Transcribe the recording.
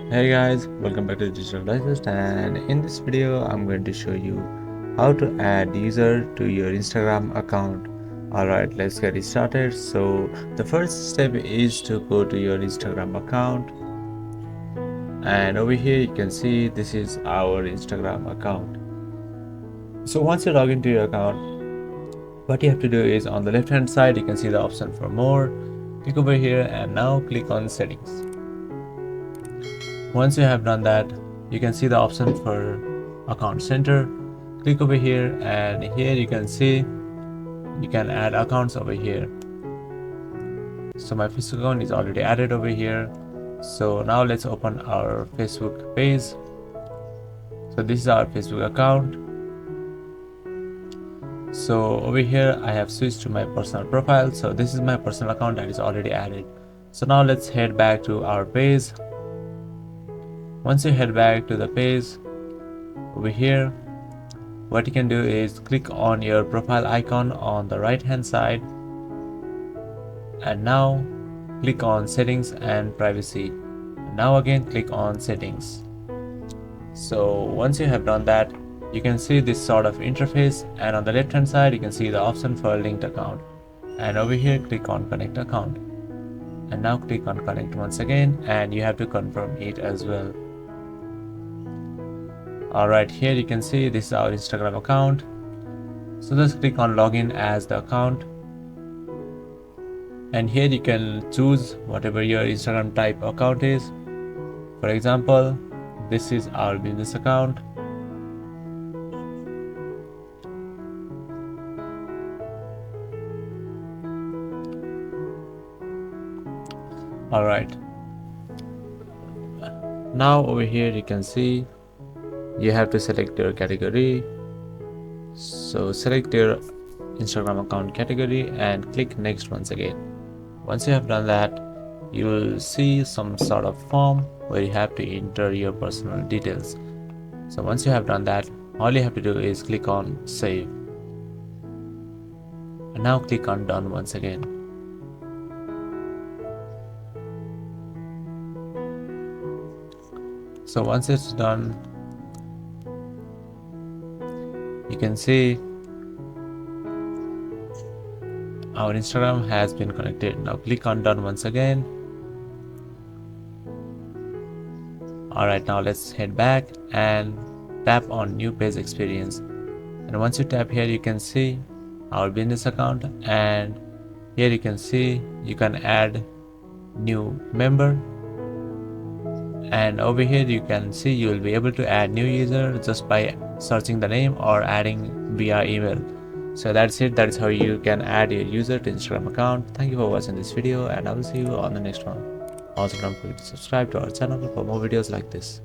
Hey guys, welcome back to Digital Digest, and in this video I'm going to show you how to add user to your Instagram account. Alright, let's get it started. So the first step is to go to your Instagram account, and over here you can see this is our Instagram account. So once you log into your account, what you have to do is on the left hand side you can see the option for more. Click over here and now click on settings. Once you have done that, you can see the option for account center. Click over here, and here you can see you can add accounts over here. So my Facebook account is already added over here. So now let's open our Facebook page. So this is our Facebook account. So over here I have switched to my personal profile. So this is my personal account that is already added. So now let's head back to our page. Once you head back to the page, over here what you can do is click on your profile icon on the right hand side, and now click on settings and privacy, and now again click on settings. So once you have done that, you can see this sort of interface, and on the left hand side you can see the option for linked account, and over here click on connect account, and now click on connect once again, and you have to confirm it as well. Alright, here you can see this is our Instagram account. So just click on login as the account, and here you can choose whatever your Instagram type account is. For example, this is our business account. Alright, now over here you can see you have to select your category. So select your Instagram account category and click next once again. Once you have done that, you will see some sort of form where you have to enter your personal details. So once you have done that, all you have to do is click on save, and now click on done once again. So once it's done, you can see our Instagram has been connected. Now click on done once again. Alright, now let's head back and tap on new page experience, and once you tap here you can see our business account, and here you can see you can add new member, and over here you can see you will be able to add new user just by searching the name or adding via email. So that's it. That is how you can add your user to Instagram account. Thank you for watching this video, and I will see you on the next one. Also don't forget to subscribe to our channel for more videos like this.